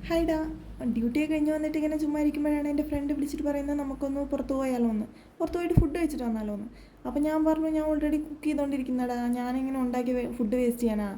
ഹായ്ഡാ. ഡ്യൂട്ടിയൊക്കെ കഴിഞ്ഞ് വന്നിട്ട് ഇങ്ങനെ ചുമ്മാ ഇരിക്കുമ്പോഴാണ് എൻ്റെ ഫ്രണ്ട് വിളിച്ചിട്ട് പറയുന്നത് നമുക്കൊന്ന് പുറത്ത് പോയാലോ എന്ന്, പുറത്ത് പോയിട്ട് ഫുഡ് കഴിച്ചിട്ട് വന്നാലോ എന്ന്. അപ്പോൾ ഞാൻ പറഞ്ഞു ഞാൻ ഓൾറെഡി കുക്ക് ചെയ്തുകൊണ്ടിരിക്കുന്നടാ, ഞാനിങ്ങനെ ഉണ്ടാക്കി ഫുഡ് വേസ്റ്റ് ചെയ്യാനാ.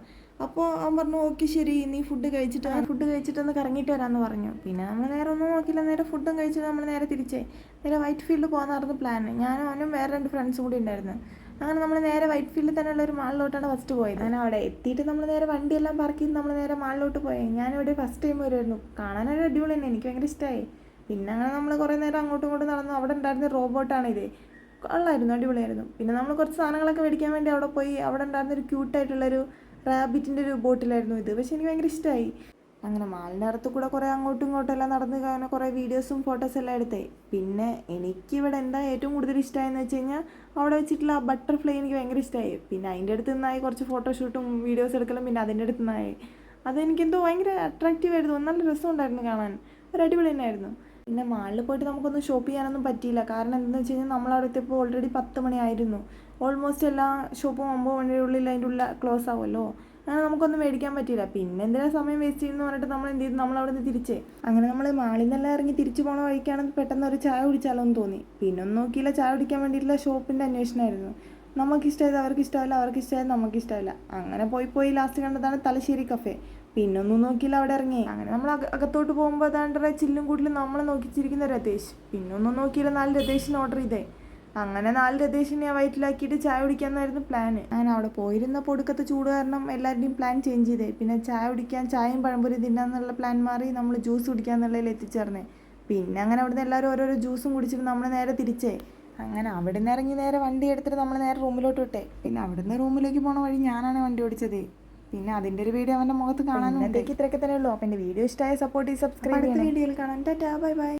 അപ്പോൾ അവൻ പറഞ്ഞു ഓക്കെ ശരി, നീ ഫുഡ് കഴിച്ചിട്ടൊന്ന് കറങ്ങിയിട്ട് വരാമെന്ന് പറഞ്ഞു. പിന്നെ നമ്മൾ നേരെ ഒന്നും നോക്കിയില്ല, നേരെ ഫുഡും കഴിച്ചിട്ട് നമ്മൾ നേരെ തിരിച്ചേ നേരെ വൈറ്റ് ഫീൽഡ് പോകാനായിരുന്നു പ്ലാൻ. ഞാനും അവനും വേറെ 2 ഫ്രണ്ട്സും കൂടി ഉണ്ടായിരുന്നു. അങ്ങനെ നമ്മൾ നേരെ വൈറ്റ് ഫീൽഡിൽ തന്നെയുള്ള ഒരു മാളിലോട്ടാണ് ഫസ്റ്റ് പോയത്. അങ്ങനെ അവിടെ എത്തിയിട്ട് നമ്മൾ നേരെ വണ്ടിയെല്ലാം പാർക്ക് ചെയ്ത് നമ്മൾ നേരെ മാളിലോട്ട് പോയി. ഞാനിവിടെ ഫസ്റ്റ് ടൈം വരുമായിരുന്നു. കാണാനൊരു അടിപൊളി തന്നെ, എനിക്ക് ഭയങ്കര ഇഷ്ടമായി. പിന്നെ അങ്ങനെ നമ്മൾ കുറേ നേരം അങ്ങോട്ടും ഇങ്ങോട്ടും നടന്നു. അവിടെ ഉണ്ടായിരുന്ന റോബോട്ടാണിത്, കൊള്ളായിരുന്നു, അടിപൊളിയായിരുന്നു. പിന്നെ നമ്മൾ കുറച്ച് സാധനങ്ങളൊക്കെ മേടിക്കാൻ വേണ്ടി അവിടെ പോയി. അവിടെ ഉണ്ടായിരുന്നൊരു ക്യൂട്ടായിട്ടുള്ളൊരു റാബിറ്റിൻ്റെ ഒരു ബോട്ടിലായിരുന്നു ഇത്, പക്ഷെ എനിക്ക് ഭയങ്കര ഇഷ്ടമായി. അങ്ങനെ മാലിൻ്റെ അടുത്ത് കൂടെ കുറേ അങ്ങോട്ടും ഇങ്ങോട്ടും എല്ലാം നടന്ന് അങ്ങനെ കുറേ വീഡിയോസും ഫോട്ടോസും എല്ലാം എടുത്തേ. പിന്നെ എനിക്കിവിടെ എന്താ ഏറ്റവും കൂടുതൽ ഇഷ്ടമായെന്ന് വെച്ച് കഴിഞ്ഞാൽ അവിടെ വെച്ചിട്ടുള്ള ആ ബട്ടർഫ്ലൈ എനിക്ക് ഭയങ്കര ഇഷ്ടമായി. പിന്നെ അതിൻ്റെ അടുത്ത് നിന്നായി കുറച്ച് ഫോട്ടോഷൂട്ടും വീഡിയോസ് എടുക്കലും. പിന്നെ അതിൻ്റെ അടുത്ത് നിന്നായി അതെനിക്കെന്തോ ഭയങ്കര അട്രാക്റ്റീവ് ആയിരുന്നു, നല്ല രസമുണ്ടായിരുന്നു കാണാൻ, ഒരു അടിപൊളി തന്നെയായിരുന്നു. പിന്നെ മാളിൽ പോയിട്ട് നമുക്കൊന്നും ഷോപ്പ് ചെയ്യാനൊന്നും പറ്റിയില്ല. കാരണം എന്താണെന്ന് വെച്ച് കഴിഞ്ഞാൽ നമ്മളവിടെ എത്തിയപ്പോൾ ഓൾറെഡി 10 മണിയായിരുന്നു. ഓൾമോസ്റ്റ് എല്ലാ ഷോപ്പും 9 മണിയുടെ ഉള്ളിൽ അതിൻ്റെ ഉള്ളിൽ ക്ലോസ് ആവുമല്ലോ. അങ്ങനെ നമുക്കൊന്നും മേടിക്കാൻ പറ്റിയില്ല. പിന്നെ എന്തിനാ സമയം വേസ്റ്റ് ചെയ്യുന്നു പറഞ്ഞിട്ട് നമ്മൾ എന്ത് ചെയ്തു, നമ്മളവിടെ നിന്ന് തിരിച്ചേ. അങ്ങനെ നമ്മൾ മാളിൽ നിന്നെല്ലാം ഇറങ്ങി തിരിച്ചു പോകണ വഴിക്കാണ് പെട്ടെന്ന് ഒരു ചായ കുടിച്ചാലോ എന്ന് തോന്നി. പിന്നെ ഒന്നും നോക്കിയില്ല, ചായ കുടിക്കാൻ വേണ്ടിയിട്ടുള്ള ഷോപ്പിൻ്റെ അന്വേഷണമായിരുന്നു. നമുക്കിഷ്ടമായത് അവർക്ക് ഇഷ്ടമല്ല, അവർക്ക് ഇഷ്ടമായത് നമുക്കിഷ്ടമല്ല. അങ്ങനെ പോയി ലാസ്റ്റ് കണ്ടതാണ് തലശ്ശേരി കഫേ. പിന്നെ ഒന്നും നോക്കിയില്ല, അവിടെ ഇറങ്ങി. അങ്ങനെ നമ്മൾ അകത്തോട്ട് പോകുമ്പോൾ അതാണ്ട് ചില്ലും കൂട്ടിലും നമ്മളെ നോക്കിച്ചിരിക്കുന്ന രതേഷ്. പിന്നെ ഒന്നും നോക്കിയില്ല, 4 രതേഷിന് ഓർഡർ ചെയ്തേ. അങ്ങനെ 4 രതേഷിനെ വയറ്റിലാക്കിയിട്ട് ചായ കുടിക്കാമെന്നായിരുന്നു പ്ലാന്. അങ്ങനെ അവിടെ പോയിരുന്നപ്പോൾ ഒടുക്കത്തെ ചൂട് കാരണം എല്ലാവരുടെയും പ്ലാൻ ചേഞ്ച് ചെയ്തേ. പിന്നെ ചായ കുടിക്കാൻ, ചായയും പഴംപൊരി തിന്നാന്നുള്ള പ്ലാൻ മാറി നമ്മൾ ജ്യൂസ് കുടിക്കാന്നുള്ളതിൽ എത്തിച്ചേർന്നേ. പിന്നെ അങ്ങനെ അവിടുന്ന് എല്ലാവരും ഓരോരോ ജ്യൂസും കുടിച്ചിട്ട് നമ്മൾ നേരെ തിരിച്ചേ. അങ്ങനെ അവിടെ നിന്ന് ഇറങ്ങി നേരെ വണ്ടി എടുത്തിട്ട് നമ്മൾ നേരെ റൂമിലോട്ട് വിട്ടേ. പിന്നെ അവിടുന്ന് റൂമിലേക്ക് പോണ വഴി ഞാനാണ് വണ്ടി ഓടിച്ചത്. പിന്നെ അതിൻ്റെ ഒരു വീഡിയോ അവൻ്റെ മുഖത്ത് കാണാനും ഇത്രയൊക്കെ തന്നെ ഉള്ളൂ. അപ്പം എൻ്റെ വീഡിയോ ഇഷ്ടമായ സപ്പോർട്ട് ചെയ്ത് സബ്സ്ക്രൈബ്. അടുത്ത വീഡിയോയിൽ കാണാൻ. Tata, bye bye.